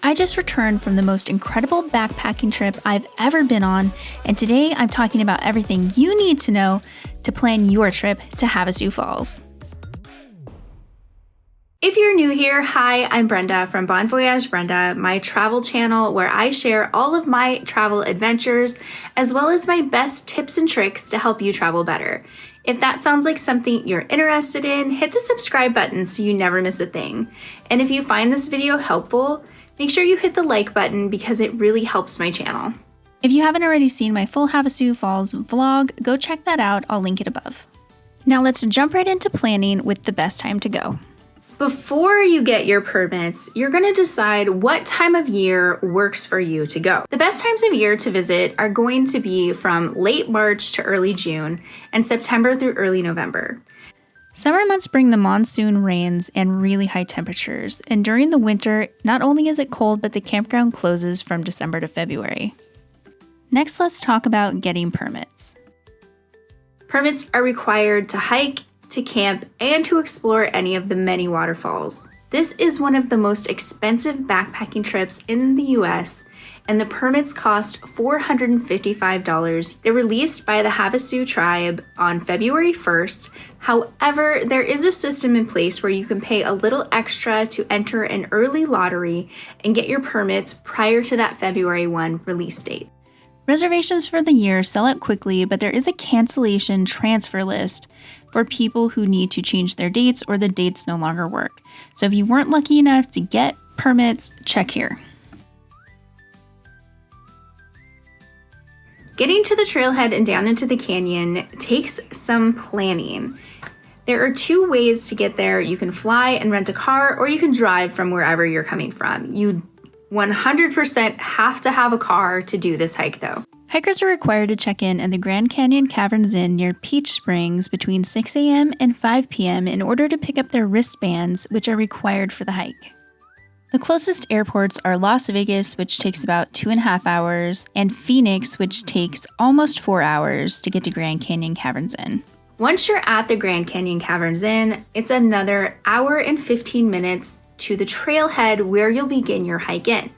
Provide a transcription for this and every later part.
I just returned from the most incredible backpacking trip I've ever been on, and today I'm talking about everything you need to know to plan your trip to Havasu Falls. If you're new here, hi, I'm Brenda from Voyage, Brenda, my travel channel where I share all of my travel adventures as well as my best tips and tricks to help you travel better. If that sounds like something you're interested in, hit the subscribe button so you never miss a thing. And if you find this video helpful, make sure you hit the like button because it really helps my channel. If you haven't already seen my full Havasu Falls vlog, go check that out, I'll link it above. Now let's jump right into planning with the best time to go. Before you get your permits, you're going to decide what time of year works for you to go. The best times of year to visit are going to be from late March to early June and September through early November. Summer months bring the monsoon rains and really high temperatures, and during the winter, not only is it cold, but the campground closes from December to February. Next, let's talk about getting permits. Permits are required to hike, to camp, and to explore any of the many waterfalls. This is one of the most expensive backpacking trips in the US, and the permits cost $455. They're released by the Havasu tribe on February 1st. However, there is a system in place where you can pay a little extra to enter an early lottery and get your permits prior to that February 1 release date. Reservations for the year sell out quickly, but there is a cancellation transfer list for people who need to change their dates or the dates no longer work. So if you weren't lucky enough to get permits, check here. Getting to the trailhead and down into the canyon takes some planning. There are two ways to get there. You can fly and rent a car, or you can drive from wherever you're coming from. You 100% have to have a car to do this hike though. Hikers are required to check in at the Grand Canyon Caverns Inn near Peach Springs between 6 a.m. and 5 p.m. in order to pick up their wristbands, which are required for the hike. The closest airports are Las Vegas, which takes about 2.5 hours, and Phoenix, which takes almost 4 hours to get to Grand Canyon Caverns Inn. Once you're at the Grand Canyon Caverns Inn, it's another hour and 15 minutes to the trailhead where you'll begin your hike in.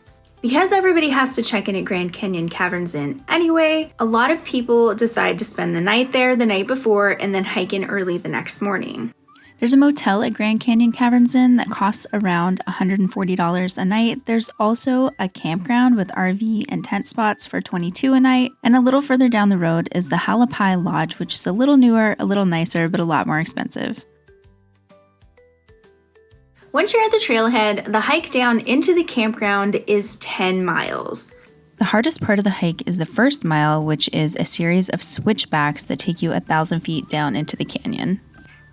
Because everybody has to check in at Grand Canyon Caverns Inn anyway, a lot of people decide to spend the night there the night before and then hike in early the next morning. There's a motel at Grand Canyon Caverns Inn that costs around $140 a night. There's also a campground with RV and tent spots for $22 a night. And a little further down the road is the Hualapai Lodge, which is a little newer, a little nicer, but a lot more expensive. Once you're at the trailhead, the hike down into the campground is 10 miles. The hardest part of the hike is the first mile, which is a series of switchbacks that take you 1,000 feet down into the canyon.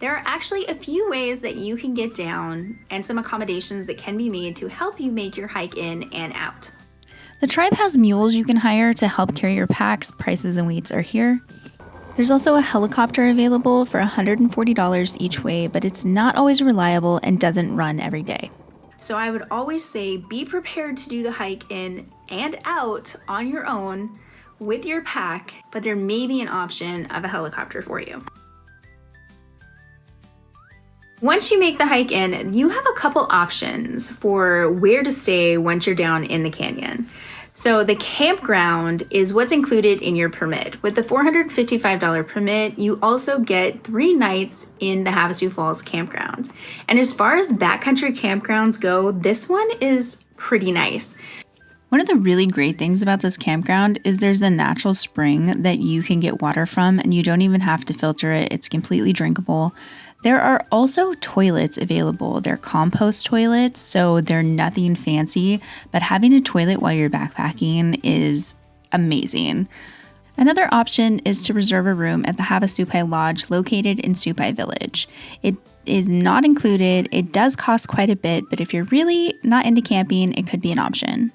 There are actually a few ways that you can get down and some accommodations that can be made to help you make your hike in and out. The tribe has mules you can hire to help carry your packs. Prices and weights are here. There's also a helicopter available for $140 each way, but it's not always reliable and doesn't run every day. So I would always say be prepared to do the hike in and out on your own with your pack, but there may be an option of a helicopter for you. Once you make the hike in, you have a couple options for where to stay once you're down in the canyon. So the campground is what's included in your permit. With the $455 permit, you also get 3 nights in the Havasu Falls campground. And as far as backcountry campgrounds go, this one is pretty nice. One of the really great things about this campground is there's a natural spring that you can get water from, and you don't even have to filter it. It's completely drinkable. There are also toilets available. They're compost toilets, so they're nothing fancy, but having a toilet while you're backpacking is amazing. Another option is to reserve a room at the Havasupai Lodge located in Supai Village. It is not included. It does cost quite a bit, but if you're really not into camping, it could be an option.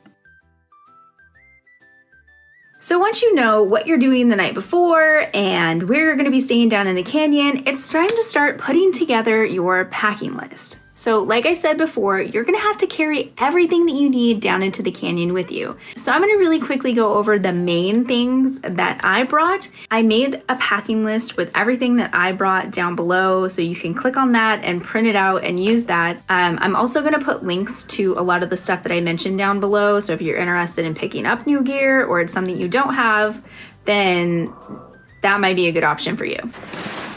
So once you know what you're doing the night before and where you're going to be staying down in the canyon, it's time to start putting together your packing list. So like I said before, you're gonna have to carry everything that you need down into the canyon with you. So I'm gonna really quickly go over the main things that I brought. I made a packing list with everything that I brought down below, so you can click on that and print it out and use that. I'm also gonna put links to a lot of the stuff that I mentioned down below, so if you're interested in picking up new gear or it's something you don't have, then that might be a good option for you.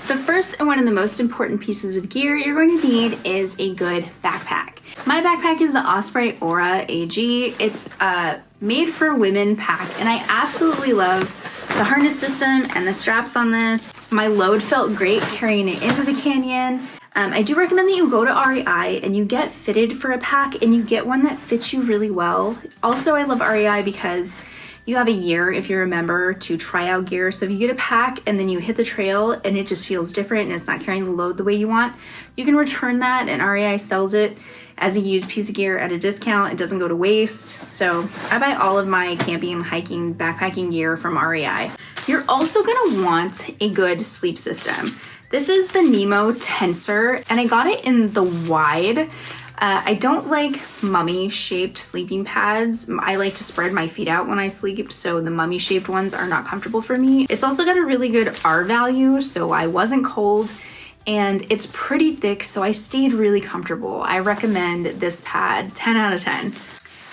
The first and one of the most important pieces of gear you're going to need is a good backpack. My backpack is the Osprey Aura AG. It's a made for women pack, and I absolutely love the harness system and the straps on this. My load felt great carrying it into the canyon. I do recommend that you go to REI and you get fitted for a pack and you get one that fits you really well. Also, I love REI because you have a year, if you're a member, to try out gear. So if you get a pack and then you hit the trail and it just feels different and it's not carrying the load the way you want, you can return that, and REI sells it as a used piece of gear at a discount. It doesn't go to waste. So I buy all of my camping, hiking, backpacking gear from REI. You're also gonna want a good sleep system. This is the Nemo Tensor, and I got it in the wide. I don't like mummy-shaped sleeping pads. I like to spread my feet out when I sleep, so the mummy-shaped ones are not comfortable for me. It's also got a really good R value, so I wasn't cold, and it's pretty thick, so I stayed really comfortable. I recommend this pad, 10 out of 10.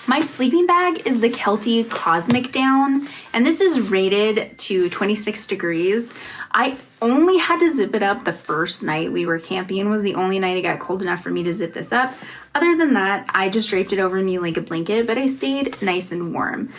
My sleeping bag is the Kelty Cosmic Down, and this is rated to 26 degrees. I only had to zip it up the first night we were camping. Was the only night it got cold enough for me to zip this up. Other than that, I just draped it over me like a blanket, but I stayed nice and warm.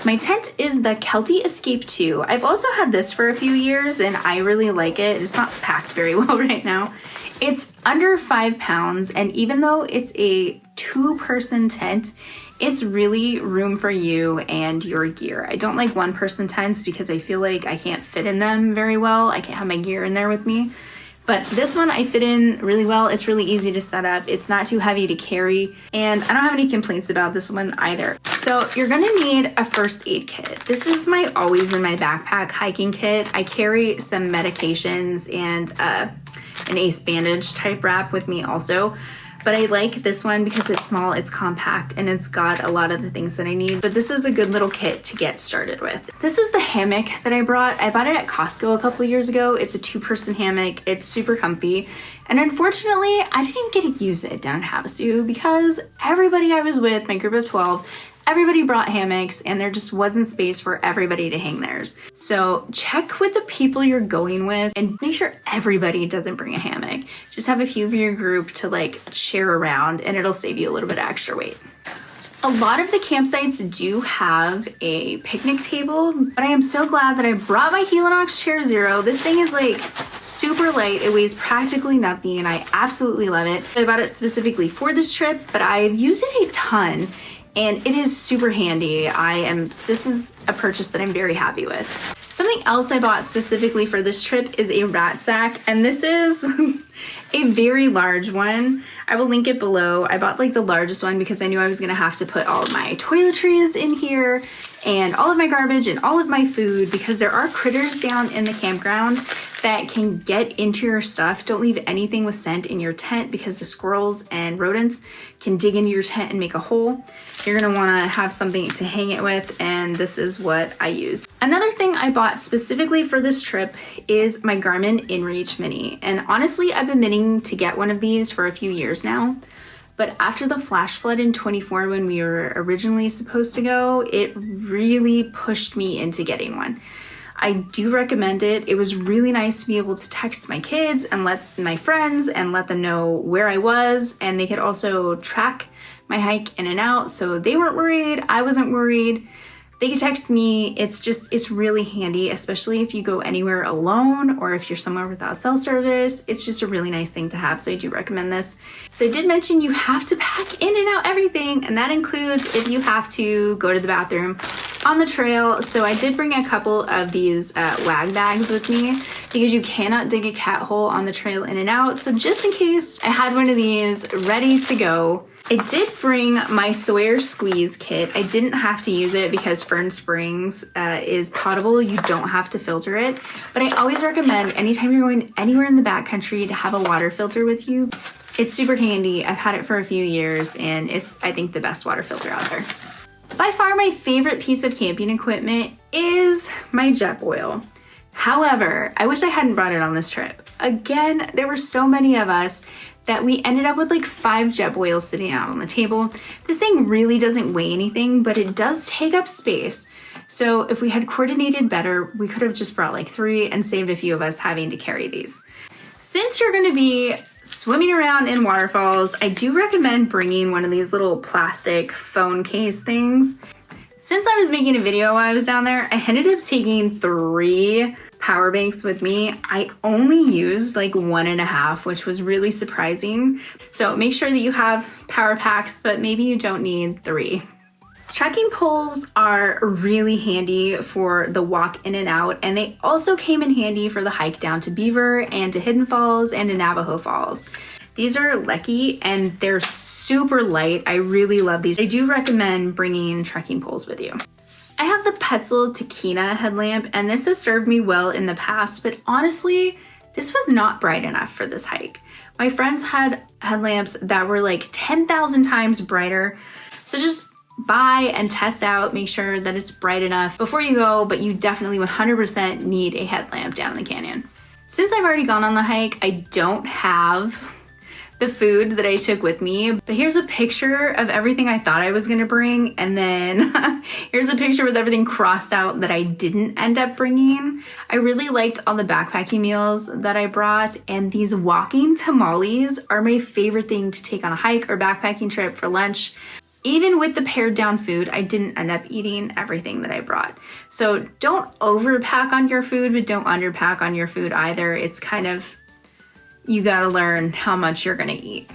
My tent is the Kelty Escape 2. I've also had this for a few years and I really like it. It's not packed very well right now. It's under 5 pounds, and even though it's a 2-person tent, it's really room for you and your gear. I don't like 1-person tents because I feel like I can't fit in them very well. I can't have my gear in there with me. But this one I fit in really well. It's really easy to set up. It's not too heavy to carry, and I don't have any complaints about this one either. So you're gonna need a first aid kit. This is my always in my backpack hiking kit. I carry some medications and an ace bandage type wrap with me also. But I like this one because it's small, it's compact, and it's got a lot of the things that I need. But this is a good little kit to get started with. This is the hammock that I brought. I bought it at Costco a couple of years ago. It's a 2-person hammock. It's super comfy. And unfortunately, I didn't get to use it down in Havasu because everybody I was with, my group of 12, everybody brought hammocks and there just wasn't space for everybody to hang theirs. So check with the people you're going with and make sure everybody doesn't bring a hammock. Just have a few of your group to like share around, and it'll save you a little bit of extra weight. A lot of the campsites do have a picnic table, but I am so glad that I brought my Helinox Chair Zero. This thing is like super light. It weighs practically nothing and I absolutely love it. I bought it specifically for this trip, but I've used it a ton. And it is super handy. This is a purchase that I'm very happy with. Something else I bought specifically for this trip is a rat sack, and this is a very large one. I will link it below. I bought like the largest one because I knew I was gonna have to put all of my toiletries in here and all of my garbage and all of my food because there are critters down in the campground that can get into your stuff. Don't leave anything with scent in your tent because the squirrels and rodents can dig into your tent and make a hole. You're gonna wanna have something to hang it with, and this is what I used. Another thing I bought specifically for this trip is my Garmin InReach Mini. And honestly, I've been meaning to get one of these for a few years now. But after the flash flood in 24 when we were originally supposed to go, it really pushed me into getting one. I do recommend it. It was really nice to be able to text my kids and let my friends and let them know where I was, and they could also track my hike in and out, so they weren't worried, I wasn't worried. They could text me. It's really handy, especially if you go anywhere alone or if you're somewhere without cell service. It's just a really nice thing to have, so I do recommend this. So I did mention you have to pack in and out everything, and that includes if you have to go to the bathroom on the trail. So I did bring a couple of these wag bags with me because you cannot dig a cat hole on the trail in and out. So just in case, I had one of these ready to go. I did bring my Sawyer Squeeze kit. I didn't have to use it because Fern Springs is potable. You don't have to filter it. But I always recommend anytime you're going anywhere in the backcountry to have a water filter with you. It's super handy. I've had it for a few years and it's, I think, the best water filter out there. By far my favorite piece of camping equipment is my jet boil. However, I wish I hadn't brought it on this trip. Again, there were so many of us that we ended up with like 5 jet boils sitting out on the table. This thing really doesn't weigh anything, but it does take up space. So if we had coordinated better, we could have just brought like 3 and saved a few of us having to carry these. Since you're gonna be swimming around in waterfalls, I do recommend bringing one of these little plastic phone case things. Since I was making a video while I was down there, I ended up taking 3 power banks with me. I only used like 1.5, which was really surprising. So make sure that you have power packs, but maybe you don't need 3. Trekking poles are really handy for the walk in and out, and they also came in handy for the hike down to Beaver and to Hidden Falls and to Navajo Falls. These are Lecky and they're super light. I really love these. I do recommend bringing trekking poles with you. I have the Petzl Taquina headlamp, and this has served me well in the past, but honestly, this was not bright enough for this hike. My friends had headlamps that were like 10,000 times brighter. So just buy and test out, make sure that it's bright enough before you go, but you definitely 100% need a headlamp down in the canyon. Since I've already gone on the hike, I don't have the food that I took with me, but here's a picture of everything I thought I was gonna bring, and then here's a picture with everything crossed out that I didn't end up bringing. I really liked all the backpacking meals that I brought, and these walking tamales are my favorite thing to take on a hike or backpacking trip for lunch. Even with the pared down food, I didn't end up eating everything that I brought. So don't overpack on your food, but don't underpack on your food either. It's kind of, you gotta learn how much you're gonna eat.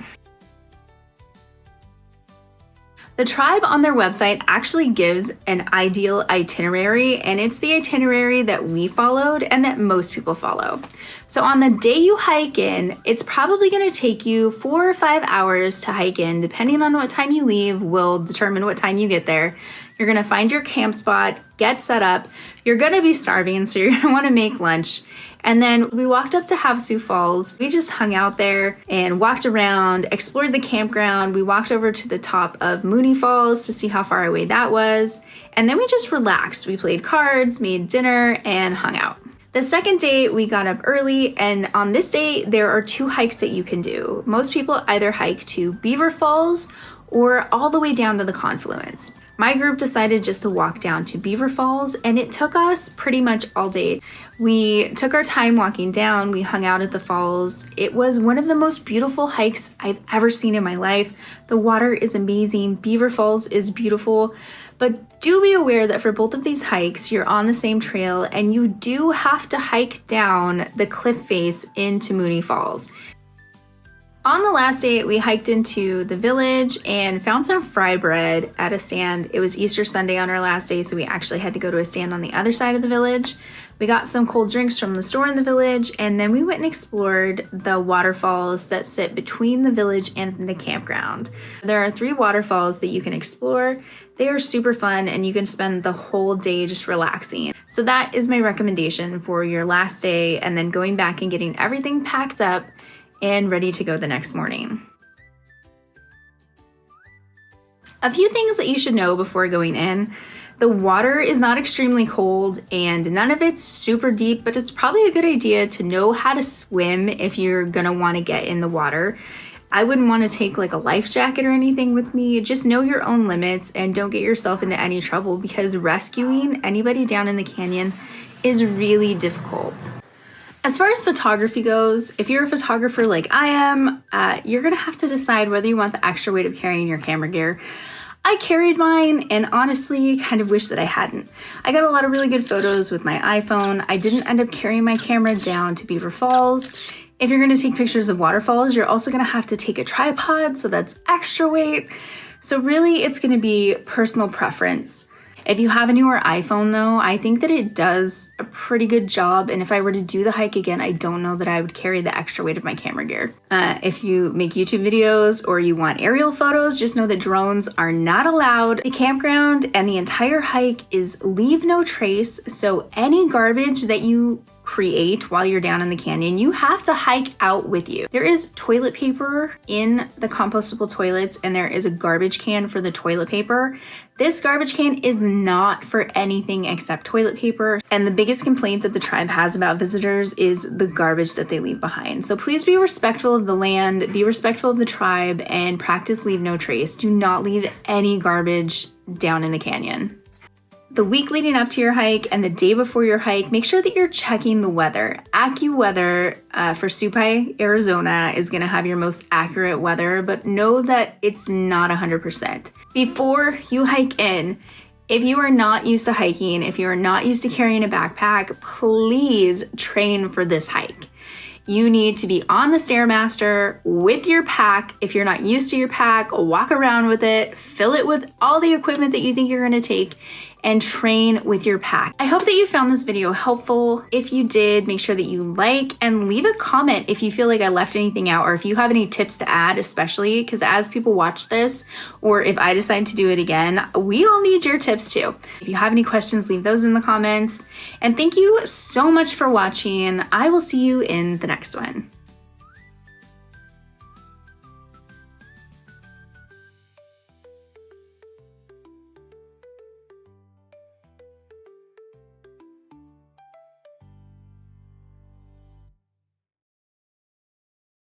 The tribe on their website actually gives an ideal itinerary, and it's the itinerary that we followed and that most people follow. So on the day you hike in, it's probably gonna take you 4 or 5 hours to hike in. Depending on what time you leave will determine what time you get there. You're gonna find your camp spot, get set up. You're gonna be starving, so you're gonna wanna make lunch. And then we walked up to Havasu Falls. We just hung out there and walked around, explored the campground. We walked over to the top of Mooney Falls to see how far away that was. And then we just relaxed. We played cards, made dinner, and hung out. The second day, we got up early, and on this day, there are 2 hikes that you can do. Most people either hike to Beaver Falls or all the way down to the confluence. My group decided just to walk down to Beaver Falls, and it took us pretty much all day. We took our time walking down, we hung out at the falls. It was one of the most beautiful hikes I've ever seen in my life. The water is amazing, Beaver Falls is beautiful, but do be aware that for both of these hikes, you're on the same trail and you do have to hike down the cliff face into Mooney Falls. On the last day, we hiked into the village and found some fry bread at a stand. It was Easter Sunday on our last day, so we actually had to go to a stand on the other side of the village. We got some cold drinks from the store in the village, and then we went and explored the waterfalls that sit between the village and the campground. There are 3 waterfalls that you can explore. They are super fun, and you can spend the whole day just relaxing. So that is my recommendation for your last day, and then going back and getting everything packed up and ready to go the next morning. A few things that you should know before going in. The water is not extremely cold and none of it's super deep, but it's probably a good idea to know how to swim if you're gonna wanna get in the water. I wouldn't wanna take like a life jacket or anything with me. Just know your own limits and don't get yourself into any trouble, because rescuing anybody down in the canyon is really difficult. As far as photography goes, if you're a photographer like I am, you're gonna have to decide whether you want the extra weight of carrying your camera gear. I carried mine and honestly kind of wish that I hadn't. I got a lot of really good photos with my iPhone. I didn't end up carrying my camera down to Beaver Falls. If you're gonna take pictures of waterfalls, you're also gonna have to take a tripod, so that's extra weight. So really it's gonna be personal preference. If you have a newer iPhone though, I think that it does a pretty good job, and if I were to do the hike again, I don't know that I would carry the extra weight of my camera gear. If you make YouTube videos or you want aerial photos, just know that drones are not allowed. The campground and the entire hike is leave no trace, so any garbage that you create while you're down in the canyon, you have to hike out with you. There is toilet paper in the compostable toilets, and there is a garbage can for the toilet paper. This garbage can is not for anything except toilet paper. And the biggest complaint that the tribe has about visitors is the garbage that they leave behind. So please be respectful of the land, be respectful of the tribe, and practice leave no trace. Do not leave any garbage down in the canyon. The week leading up to your hike and the day before your hike, make sure that you're checking the weather. AccuWeather for Supai, Arizona is going to have your most accurate weather, but know that it's not 100%. Before you hike in, if you are not used to hiking, if you are not used to carrying a backpack, please train for this hike. You need to be on the Stairmaster with your pack. If you're not used to your pack, walk around with it, fill it with all the equipment that you think you're gonna take, and train with your pack. I hope that you found this video helpful. If you did, make sure that you like and leave a comment if you feel like I left anything out, or if you have any tips to add, especially because as people watch this, or if I decide to do it again, we all need your tips too. If you have any questions, leave those in the comments. And thank you so much for watching. I will see you in the next one.